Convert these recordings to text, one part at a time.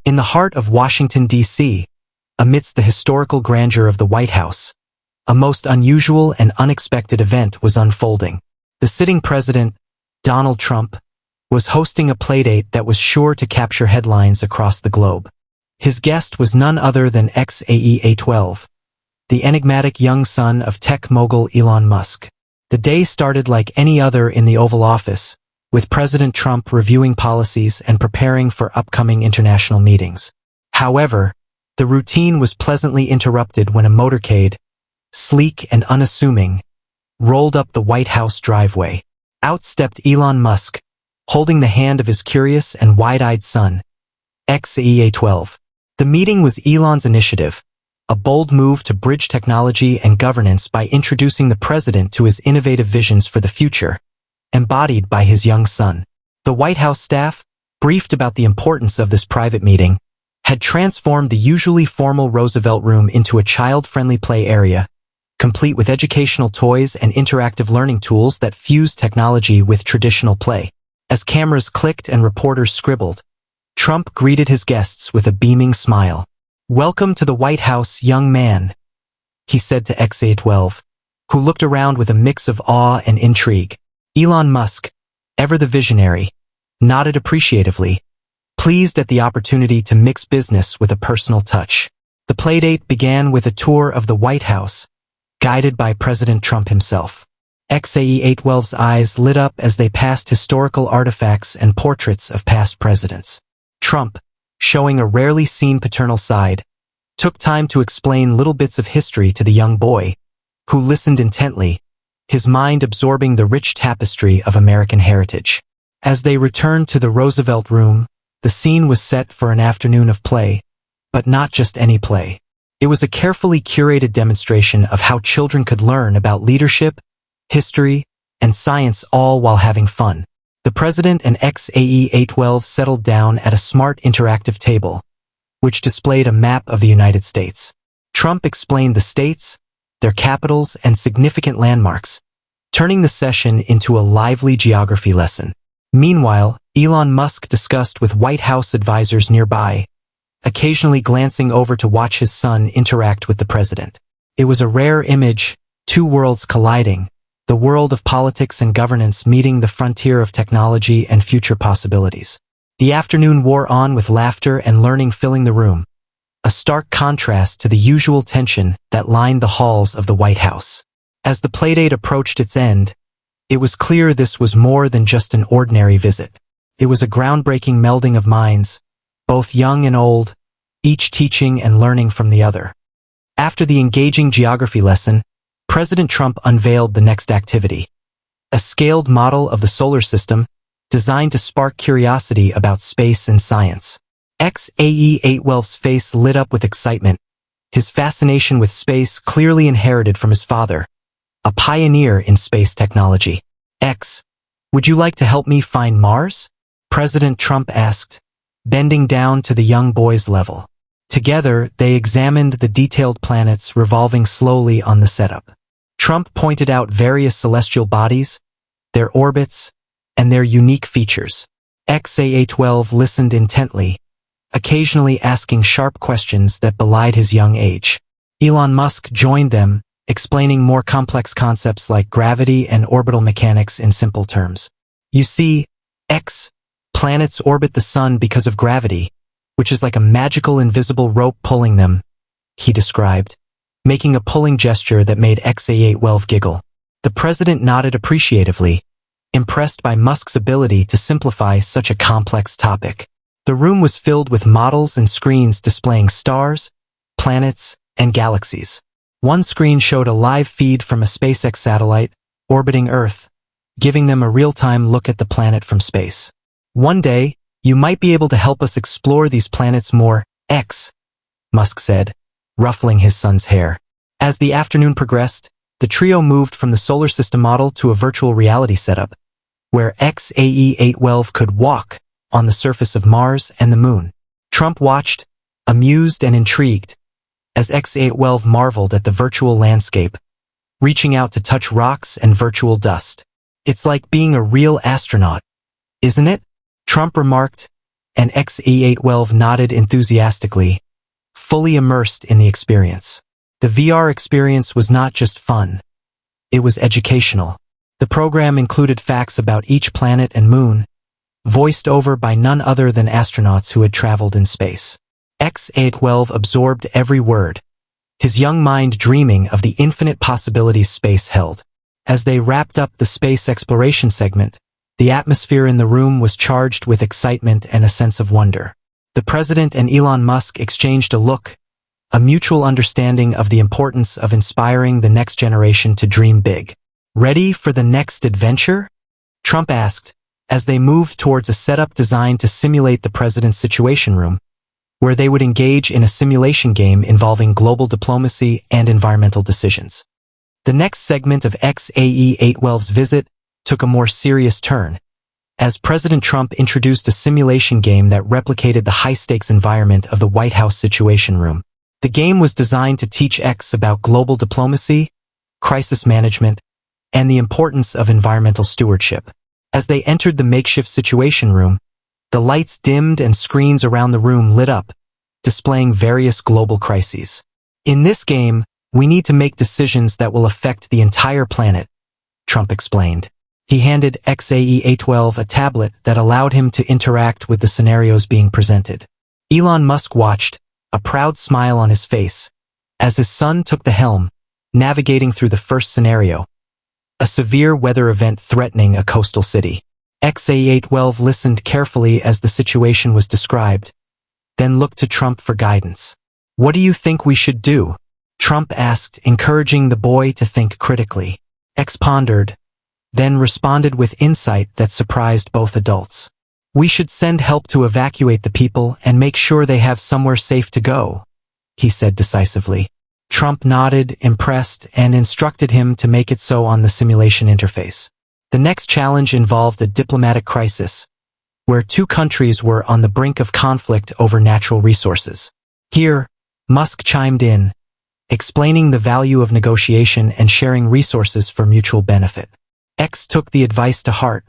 In the heart of Washington, D.C., amidst the historical grandeur of the White House, a most unusual and unexpected event was unfolding. The sitting president, Donald Trump, was hosting a playdate that was sure to capture headlines across the globe. His guest was none other than Æ-Xii, the enigmatic young son of tech mogul Elon Musk. The day started like any other in the Oval Office, with President Trump reviewing policies and preparing for upcoming international meetings. However, the routine was pleasantly interrupted when a motorcade, sleek and unassuming, rolled up the White House driveway. Out stepped Elon Musk, holding the hand of his curious and wide-eyed son, Æ-Xii. The meeting was Elon's initiative, a bold move to bridge technology and governance by introducing the president to his innovative visions for the future, embodied by his young son. The White House staff, briefed about the importance of this private meeting, had transformed the usually formal Roosevelt Room into a child-friendly play area, complete with educational toys and interactive learning tools that fuse technology with traditional play. As cameras clicked and reporters scribbled, Trump greeted his guests with a beaming smile. "Welcome to the White House, young man," he said to Æ-Xii, who looked around with a mix of awe and intrigue. Elon Musk, ever the visionary, nodded appreciatively, pleased at the opportunity to mix business with a personal touch. The playdate began with a tour of the White House, guided by President Trump himself. Æ-Xii's eyes lit up as they passed historical artifacts and portraits of past presidents. Trump, showing a rarely seen paternal side, took time to explain little bits of history to the young boy, who listened intently, his mind absorbing the rich tapestry of American heritage. As they returned to the Roosevelt Room, the scene was set for an afternoon of play, but not just any play. It was a carefully curated demonstration of how children could learn about leadership, history, and science all while having fun. The president and Æ-Xii settled down at a smart interactive table, which displayed a map of the United States. Trump explained the states, their capitals, and significant landmarks, turning the session into a lively geography lesson. Meanwhile, Elon Musk discussed with White House advisors nearby, occasionally glancing over to watch his son interact with the president. It was a rare image, two worlds colliding, the world of politics and governance meeting the frontier of technology and future possibilities. The afternoon wore on with laughter and learning filling the room, a stark contrast to the usual tension that lined the halls of the White House. As the playdate approached its end, it was clear this was more than just an ordinary visit. It was a groundbreaking melding of minds, both young and old, each teaching and learning from the other. After the engaging geography lesson, President Trump unveiled the next activity, a scaled model of the solar system designed to spark curiosity about space and science. Æ-Xii's face lit up with excitement, his fascination with space clearly inherited from his father, a pioneer in space technology. Would you like to help me find Mars?" President Trump asked, bending down to the young boy's level. Together, they examined the detailed planets revolving slowly on the setup. Trump pointed out various celestial bodies, their orbits, and their unique features. Æ-Xii listened intently, occasionally asking sharp questions that belied his young age. Elon Musk joined them, explaining more complex concepts like gravity and orbital mechanics in simple terms. "You see, planets orbit the sun because of gravity, which is like a magical invisible rope pulling them," he described, making a pulling gesture that made Æ-Xii giggle. The president nodded appreciatively, impressed by Musk's ability to simplify such a complex topic. The room was filled with models and screens displaying stars, planets, and galaxies. One screen showed a live feed from a SpaceX satellite orbiting Earth, giving them a real-time look at the planet from space. "One day, you might be able to help us explore these planets more, Musk said, ruffling his son's hair. As the afternoon progressed, the trio moved from the solar system model to a virtual reality setup, where Æ-Xii could walk on the surface of Mars and the Moon. Trump watched, amused and intrigued, as Æ-Xii marveled at the virtual landscape, reaching out to touch rocks and virtual dust. "It's like being a real astronaut, isn't it?" Trump remarked, and Æ-A-Xii nodded enthusiastically, fully immersed in the experience. The VR experience was not just fun. It was educational. The program included facts about each planet and moon, voiced over by none other than astronauts who had traveled in space. Æ-A-Xii absorbed every word, his young mind dreaming of the infinite possibilities space held. As they wrapped up the space exploration segment, the atmosphere in the room was charged with excitement and a sense of wonder. The president and Elon Musk exchanged a look, a mutual understanding of the importance of inspiring the next generation to dream big. "Ready for the next adventure?" Trump asked, as they moved towards a setup designed to simulate the president's situation room, where they would engage in a simulation game involving global diplomacy and environmental decisions. The next segment of Æ-A-Xii's visit took a more serious turn, as President Trump introduced a simulation game that replicated the high-stakes environment of the White House Situation Room. The game was designed to teach X about global diplomacy, crisis management, and the importance of environmental stewardship. As they entered the makeshift Situation Room, the lights dimmed and screens around the room lit up, displaying various global crises. "In this game, we need to make decisions that will affect the entire planet," Trump explained. He handed Æ-A-Xii a tablet that allowed him to interact with the scenarios being presented. Elon Musk watched, a proud smile on his face, as his son took the helm, navigating through the first scenario, a severe weather event threatening a coastal city. Æ-A-Xii listened carefully as the situation was described, then looked to Trump for guidance. "What do you think we should do?" Trump asked, encouraging the boy to think critically. X pondered, then responded with insight that surprised both adults. "We should send help to evacuate the people and make sure they have somewhere safe to go," he said decisively. Trump nodded, impressed, and instructed him to make it so on the simulation interface. The next challenge involved a diplomatic crisis, where two countries were on the brink of conflict over natural resources. Here, Musk chimed in, explaining the value of negotiation and sharing resources for mutual benefit. X took the advice to heart,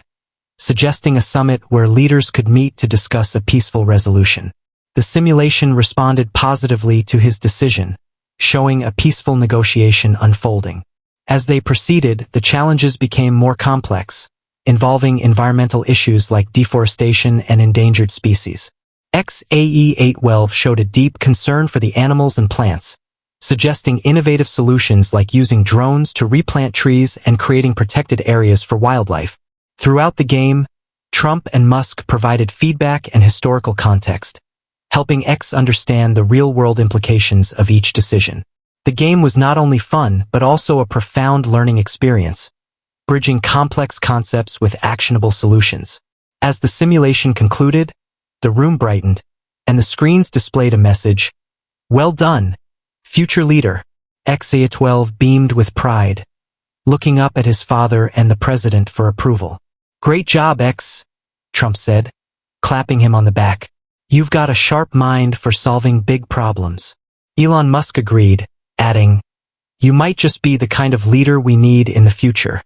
suggesting a summit where leaders could meet to discuss a peaceful resolution. The simulation responded positively to his decision, showing a peaceful negotiation unfolding. As they proceeded, the challenges became more complex, involving environmental issues like deforestation and endangered species. Æ-A-Xii showed a deep concern for the animals and plants, suggesting innovative solutions like using drones to replant trees and creating protected areas for wildlife. Throughout the game, Trump and Musk provided feedback and historical context, helping X understand the real-world implications of each decision. The game was not only fun, but also a profound learning experience, bridging complex concepts with actionable solutions. As the simulation concluded, the room brightened, and the screens displayed a message, "Well done, future leader." Æ-A-Xii beamed with pride, looking up at his father and the president for approval. "Great job, X," Trump said, clapping him on the back. "You've got a sharp mind for solving big problems." Elon Musk agreed, adding, "You might just be the kind of leader we need in the future."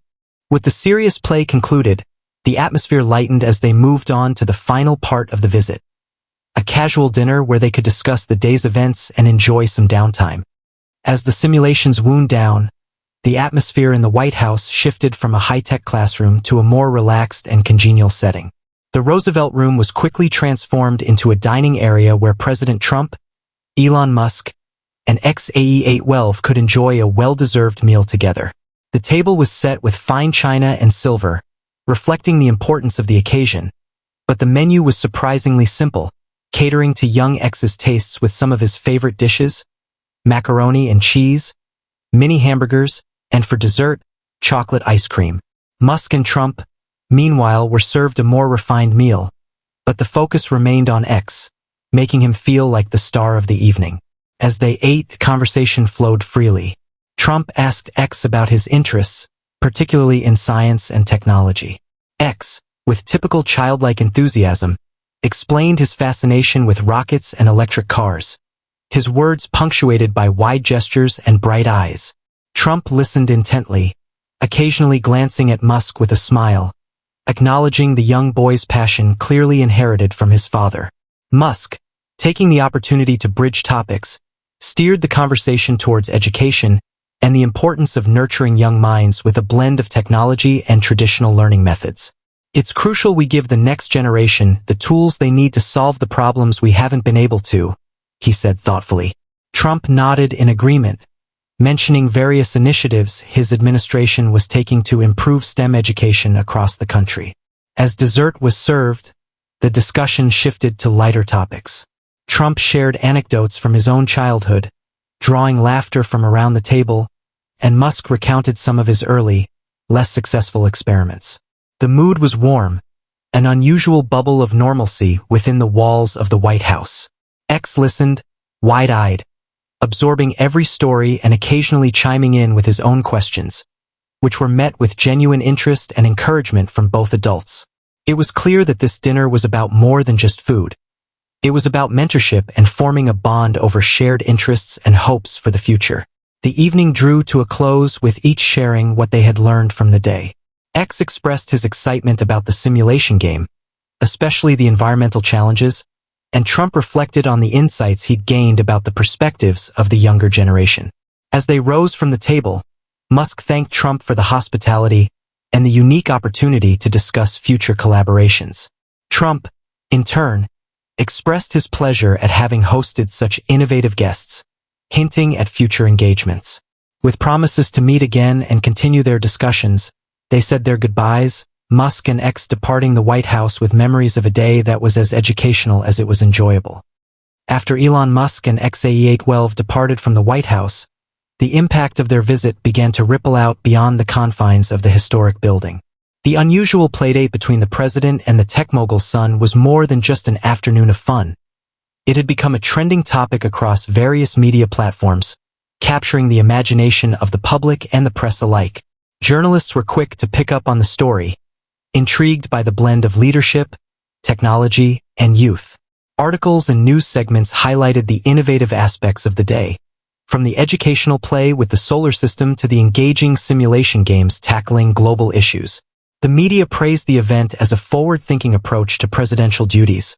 With the serious play concluded, the atmosphere lightened as they moved on to the final part of the visit, a casual dinner where they could discuss the day's events and enjoy some downtime. As the simulations wound down, the atmosphere in the White House shifted from a high-tech classroom to a more relaxed and congenial setting. The Roosevelt Room was quickly transformed into a dining area where President Trump, Elon Musk, and Æ-A-Xii could enjoy a well-deserved meal together. The table was set with fine china and silver, reflecting the importance of the occasion, but the menu was surprisingly simple, catering to young X's tastes with some of his favorite dishes, macaroni and cheese, mini hamburgers, and for dessert, chocolate ice cream. Musk and Trump, meanwhile, were served a more refined meal, but the focus remained on X, making him feel like the star of the evening. As they ate, conversation flowed freely. Trump asked X about his interests, particularly in science and technology. X, with typical childlike enthusiasm, explained his fascination with rockets and electric cars, his words punctuated by wide gestures and bright eyes. Trump listened intently, occasionally glancing at Musk with a smile, acknowledging the young boy's passion clearly inherited from his father. Musk, taking the opportunity to bridge topics, steered the conversation towards education and the importance of nurturing young minds with a blend of technology and traditional learning methods. It's crucial we give the next generation the tools they need to solve the problems we haven't been able to, he said thoughtfully. Trump nodded in agreement, mentioning various initiatives his administration was taking to improve STEM education across the country. As dessert was served, the discussion shifted to lighter topics. Trump shared anecdotes from his own childhood, drawing laughter from around the table, and Musk recounted some of his early, less successful experiments. The mood was warm, an unusual bubble of normalcy within the walls of the White House. X listened, wide-eyed, absorbing every story and occasionally chiming in with his own questions, which were met with genuine interest and encouragement from both adults. It was clear that this dinner was about more than just food. It was about mentorship and forming a bond over shared interests and hopes for the future. The evening drew to a close with each sharing what they had learned from the day. X expressed his excitement about the simulation game, especially the environmental challenges, and Trump reflected on the insights he'd gained about the perspectives of the younger generation. As they rose from the table, Musk thanked Trump for the hospitality and the unique opportunity to discuss future collaborations. Trump, in turn, expressed his pleasure at having hosted such innovative guests, hinting at future engagements. With promises to meet again and continue their discussions, they said their goodbyes, Musk and X departing the White House with memories of a day that was as educational as it was enjoyable. After Elon Musk and Æ A-Xii departed from the White House, the impact of their visit began to ripple out beyond the confines of the historic building. The unusual playdate between the president and the tech mogul's son was more than just an afternoon of fun. It had become a trending topic across various media platforms, capturing the imagination of the public and the press alike. Journalists were quick to pick up on the story, intrigued by the blend of leadership, technology, and youth. Articles and news segments highlighted the innovative aspects of the day, from the educational play with the solar system to the engaging simulation games tackling global issues. The media praised the event as a forward-thinking approach to presidential duties,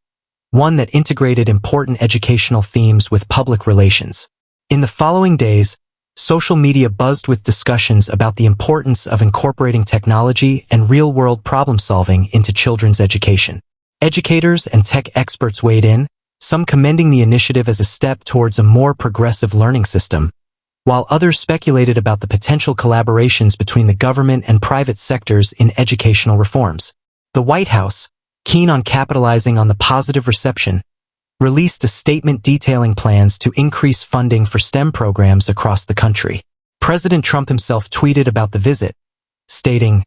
one that integrated important educational themes with public relations. In the following days, social media buzzed with discussions about the importance of incorporating technology and real-world problem-solving into children's education. Educators and tech experts weighed in, some commending the initiative as a step towards a more progressive learning system, while others speculated about the potential collaborations between the government and private sectors in educational reforms. The White House, keen on capitalizing on the positive reception, released a statement detailing plans to increase funding for STEM programs across the country. President Trump himself tweeted about the visit, stating,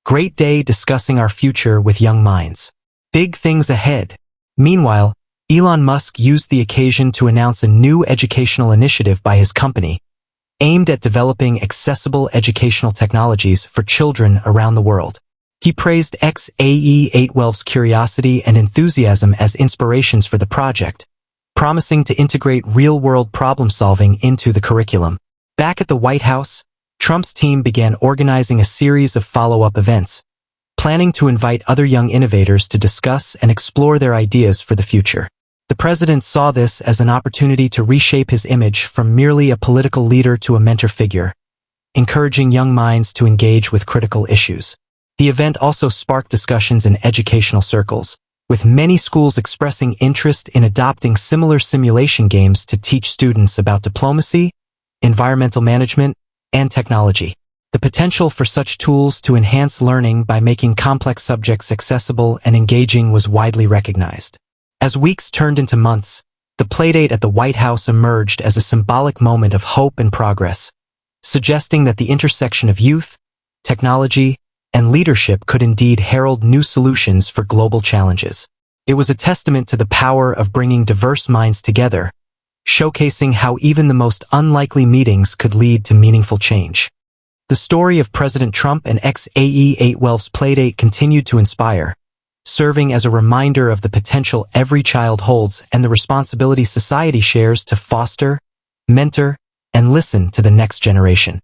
"Great day discussing our future with young minds. Big things ahead." Meanwhile, Elon Musk used the occasion to announce a new educational initiative by his company, aimed at developing accessible educational technologies for children around the world. He praised Æ A-Xii curiosity and enthusiasm as inspirations for the project, promising to integrate real-world problem-solving into the curriculum. Back at the White House, Trump's team began organizing a series of follow-up events, planning to invite other young innovators to discuss and explore their ideas for the future. The president saw this as an opportunity to reshape his image from merely a political leader to a mentor figure, encouraging young minds to engage with critical issues. The event also sparked discussions in educational circles, with many schools expressing interest in adopting similar simulation games to teach students about diplomacy, environmental management, and technology. The potential for such tools to enhance learning by making complex subjects accessible and engaging was widely recognized. As weeks turned into months, the Playdate at the White House emerged as a symbolic moment of hope and progress, suggesting that the intersection of youth, technology, and leadership could indeed herald new solutions for global challenges. It was a testament to the power of bringing diverse minds together, showcasing how even the most unlikely meetings could lead to meaningful change. The story of President Trump and Æ A-Xii Playdate continued to inspire, serving as a reminder of the potential every child holds and the responsibility society shares to foster, mentor, and listen to the next generation.